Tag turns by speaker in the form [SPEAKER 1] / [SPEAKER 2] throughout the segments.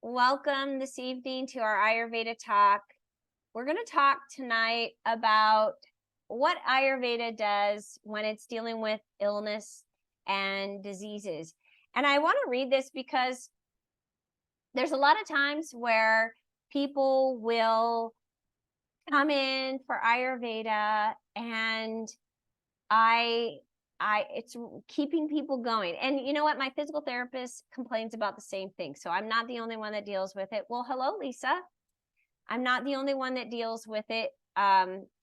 [SPEAKER 1] Welcome this evening to our Ayurveda talk. We're going to talk tonight about what Ayurveda does when it's dealing with illness and diseases. And I want to read this because there's a lot of times where people will come in for Ayurveda and I it's keeping people going. And you know what? My physical therapist complains about the same thing. So I'm not the only one that deals with it. Well, hello, Lisa. I'm not the only one that deals with it.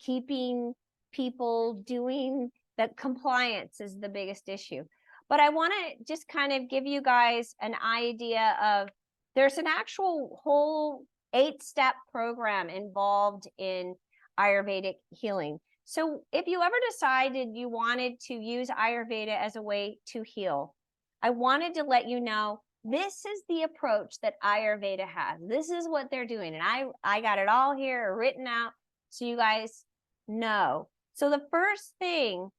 [SPEAKER 1] Keeping people doing the compliance is the biggest issue. But I want to just kind of give you guys an idea of there's an actual whole 8-step program involved in Ayurvedic healing. So if you ever decided you wanted to use Ayurveda as a way to heal, I wanted to let you know this is the approach that Ayurveda has. This is what they're doing. And I got it all here written out so you guys know. So the first thing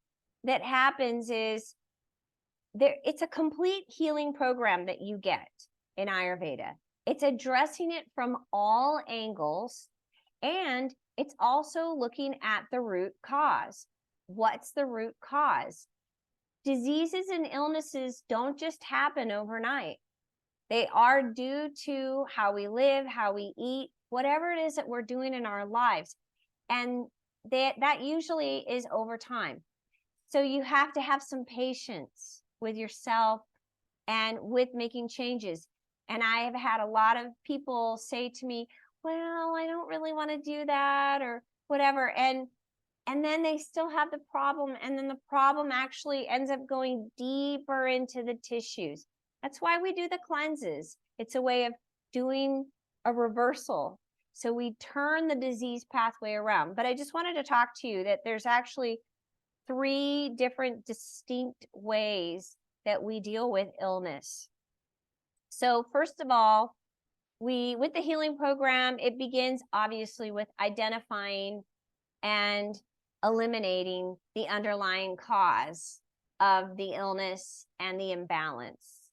[SPEAKER 1] that happens is it's a complete healing program that you get in Ayurveda. It's addressing it from all angles, and it's also looking at the root cause. What's the root cause? Diseases and illnesses don't just happen overnight. They are due to how we live, how we eat, whatever it is that we're doing in our lives. And that usually is over time. So you have to have some patience with yourself and with making changes. And I have had a lot of people say to me, well, I don't really want to do that or whatever. And then they still have the problem. And then the problem actually ends up going deeper into the tissues. That's why we do the cleanses. It's a way of doing a reversal. So we turn the disease pathway around. But I just wanted to talk to you that there's actually 3 different distinct ways that we deal with illness. So first of all, with the healing program, it begins obviously with identifying and eliminating the underlying cause of the illness and the imbalance,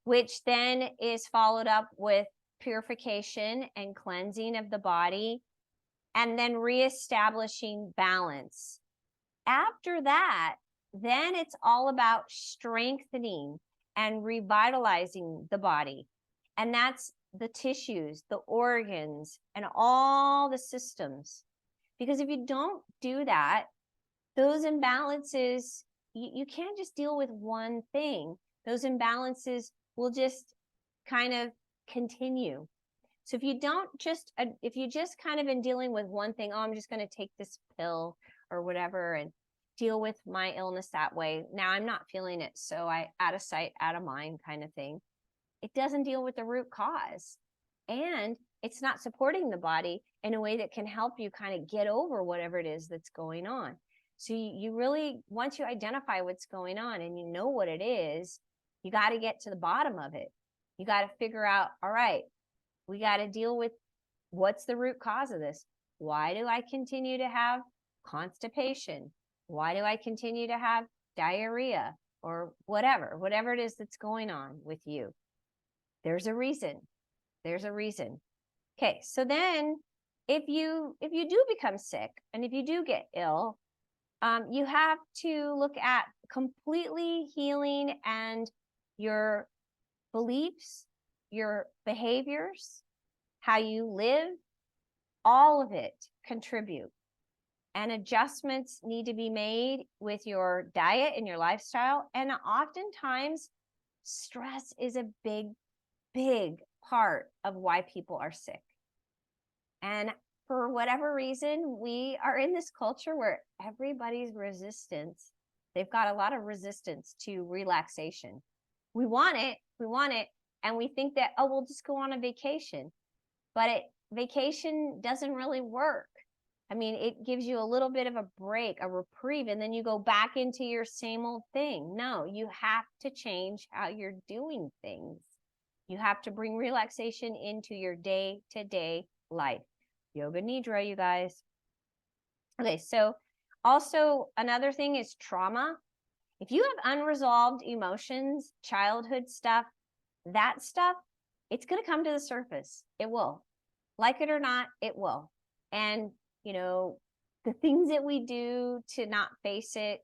[SPEAKER 1] which then is followed up with purification and cleansing of the body, and then reestablishing balance. After that, then it's all about strengthening and revitalizing the body. And that's the tissues, the organs, and all the systems. Because if you don't do that, those imbalances, you can't just deal with one thing. Those imbalances will just kind of continue. So if you just kind of in dealing with one thing, oh, I'm just going to take this pill or whatever and deal with my illness that way. Now I'm not feeling it, so I out of sight, out of mind kind of thing. It doesn't deal with the root cause, and it's not supporting the body in a way that can help you kind of get over whatever it is that's going on. So you really, once you identify what's going on and you know what it is, you got to get to the bottom of it. You got to figure out, all right, we got to deal with what's the root cause of this. Why do I continue to have constipation? Why do I continue to have diarrhea or whatever it is that's going on with you? There's a reason. There's a reason. Okay, so then if you do become sick and if you do get ill, you have to look at completely healing and your beliefs, your behaviors, how you live, all of it contribute. And adjustments need to be made with your diet and your lifestyle. And oftentimes, stress is a big part of why people are sick. And for whatever reason, we are in this culture where everybody's resistance, they've got a lot of resistance to relaxation. We want it, and we think that, oh, we'll just go on a vacation. But vacation doesn't really work. I mean, it gives you a little bit of a break, a reprieve, and then you go back into your same old thing. No, you have to change how you're doing things. You have to bring relaxation into your day-to-day life. Yoga Nidra, you guys. Okay, so also another thing is trauma. If you have unresolved emotions, childhood stuff, that stuff it's going to come to the surface. It will. Like it or not, it will. And, you know, the things that we do to not face it,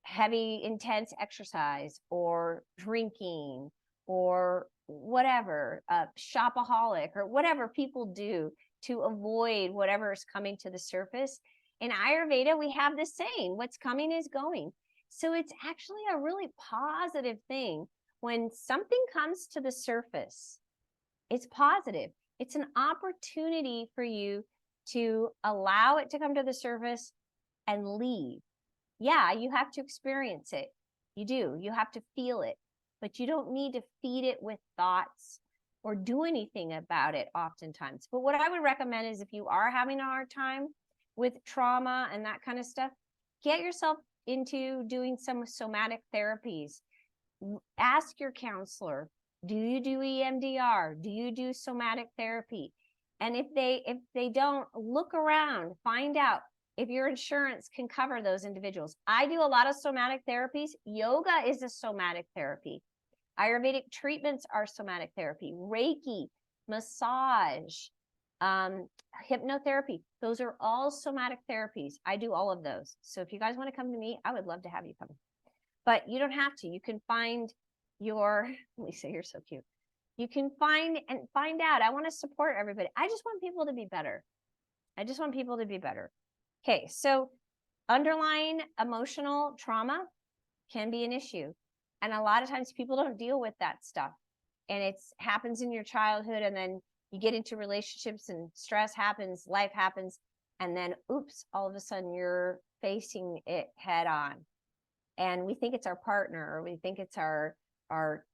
[SPEAKER 1] heavy, intense exercise or drinking or whatever, shopaholic or whatever people do to avoid whatever is coming to the surface. In Ayurveda, we have the saying, what's coming is going. So it's actually a really positive thing. When something comes to the surface, it's positive. It's an opportunity for you to allow it to come to the surface and leave. Yeah, you have to experience it. You do. You have to feel it, but you don't need to feed it with thoughts or do anything about it oftentimes. But what I would recommend is if you are having a hard time with trauma and that kind of stuff, get yourself into doing some somatic therapies. Ask your counselor, do you do EMDR? Do you do somatic therapy? And if they don't, look around, find out if your insurance can cover those individuals. I do a lot of somatic therapies. Yoga is a somatic therapy. Ayurvedic treatments are somatic therapy. Reiki, massage, hypnotherapy. Those are all somatic therapies. I do all of those. So if you guys want to come to me, I would love to have you come. But you don't have to. You can find your, Lisa, you're so cute. You can find out. I want to support everybody. I just want people to be better. I just want people to be better. Okay, so underlying emotional trauma can be an issue. And a lot of times people don't deal with that stuff. And it happens in your childhood, and then you get into relationships and stress happens, life happens, and then oops, all of a sudden you're facing it head on. And we think it's our partner, or we think it's our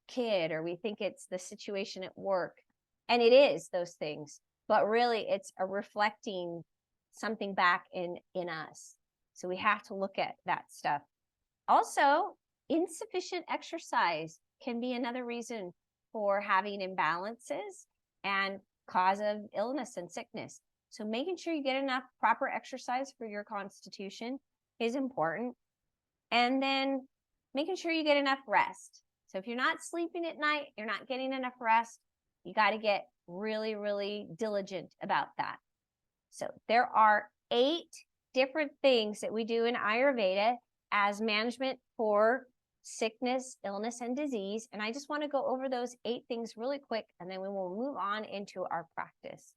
[SPEAKER 1] kid, or we think it's the situation at work. And it is those things, but really it's a reflecting something back in us. So we have to look at that stuff. Also, insufficient exercise can be another reason for having imbalances and cause of illness and sickness. So making sure you get enough proper exercise for your constitution is important. And then making sure you get enough rest. So if you're not sleeping at night, you're not getting enough rest, you got to get really, really diligent about that. So there are 8 different things that we do in Ayurveda as management for sickness, illness, and disease. And I just want to go over those 8 things really quick, and then we will move on into our practice.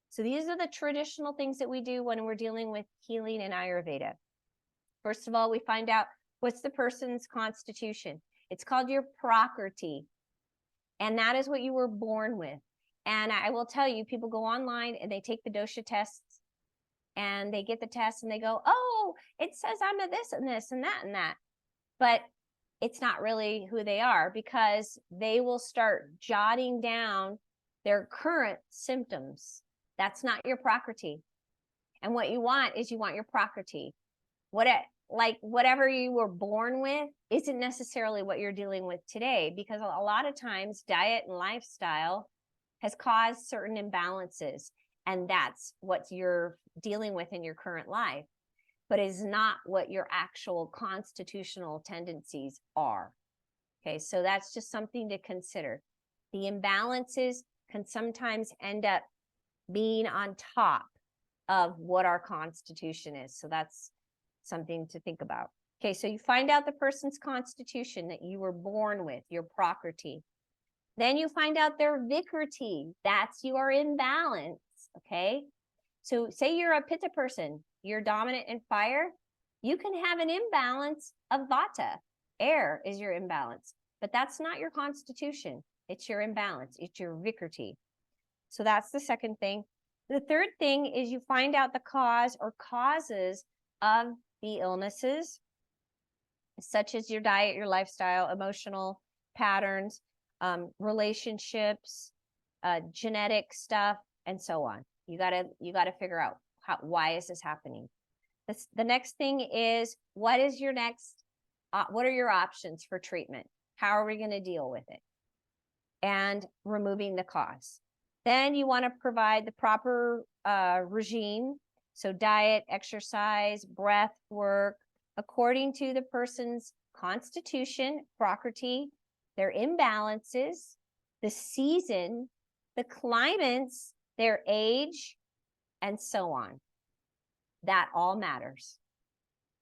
[SPEAKER 1] So these are the traditional things that we do when we're dealing with healing in Ayurveda. First of all, we find out what's the person's constitution. It's called your prakriti, and that is what you were born with. And I will tell you, people go online and they take the dosha tests, and they get the test and they go, oh, it says I'm a this and this and that and that. But it's not really who they are, because they will start jotting down their current symptoms. That's not your prakriti. And what you want is you want your prakriti. Whatever you were born with isn't necessarily what you're dealing with today, because a lot of times diet and lifestyle has caused certain imbalances, and that's what you're dealing with in your current life, but is not what your actual constitutional tendencies are. Okay, so that's just something to consider. The imbalances can sometimes end up being on top of what our constitution is. So that's something to think about. Okay, so you find out the person's constitution that you were born with, your prakriti. Then you find out their vikriti, that's your imbalance, okay? So say you're a pitta person, you're dominant in fire, you can have an imbalance of vata. Air is your imbalance, but that's not your constitution. It's your imbalance, it's your vikriti. So that's the second thing. The third thing is you find out the cause or causes of the illnesses, such as your diet, your lifestyle, emotional patterns, relationships, genetic stuff, and so on. You gotta figure out why is this happening. The next thing is, what is your next? What are your options for treatment? How are we going to deal with it? And removing the cause. Then you want to provide the proper regime. So diet, exercise, breath work, according to the person's constitution, prakriti, their imbalances, the season, the climates, their age, and so on. That all matters.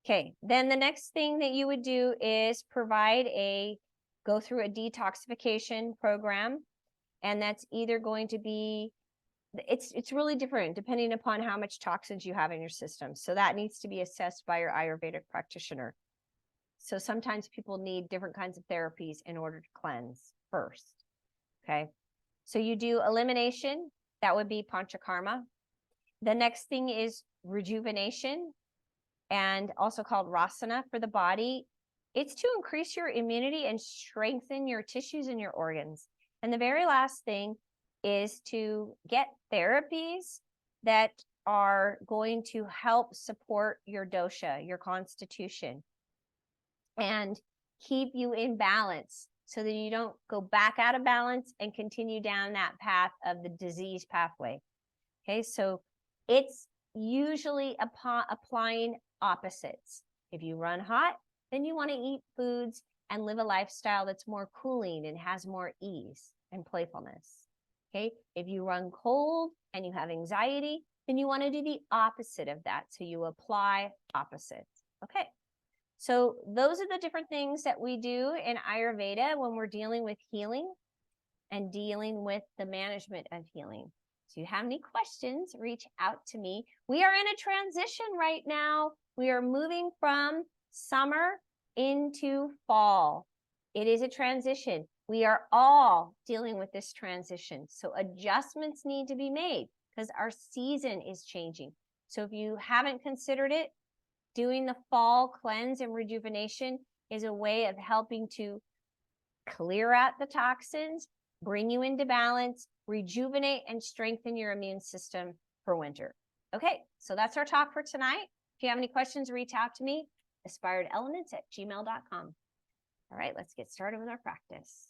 [SPEAKER 1] Okay, then the next thing that you would do is go through a detoxification program. And that's either going to be, it's really different depending upon how much toxins you have in your system. So that needs to be assessed by your Ayurvedic practitioner. So sometimes people need different kinds of therapies in order to cleanse first. Okay, so you do elimination, that would be panchakarma. The next thing is rejuvenation, and also called rasana for the body. It's to increase your immunity and strengthen your tissues and your organs. And the very last thing is to get therapies that are going to help support your dosha, your constitution, and keep you in balance so that you don't go back out of balance and continue down that path of the disease pathway. Okay, so it's usually applying opposites. If you run hot, then you want to eat foods and live a lifestyle that's more cooling and has more ease and playfulness. Okay, if you run cold and you have anxiety, then you want to do the opposite of that. So you apply opposites. Okay, so those are the different things that we do in Ayurveda when we're dealing with healing and dealing with the management of healing. So if you have any questions, reach out to me. We are in a transition right now. We are moving from summer into fall. It is a transition. We are all dealing with this transition. So adjustments need to be made because our season is changing. So if you haven't considered it, doing the fall cleanse and rejuvenation is a way of helping to clear out the toxins, bring you into balance, rejuvenate, and strengthen your immune system for winter. Okay, so that's our talk for tonight. If you have any questions, reach out to me, aspiredelements@gmail.com. All right, let's get started with our practice.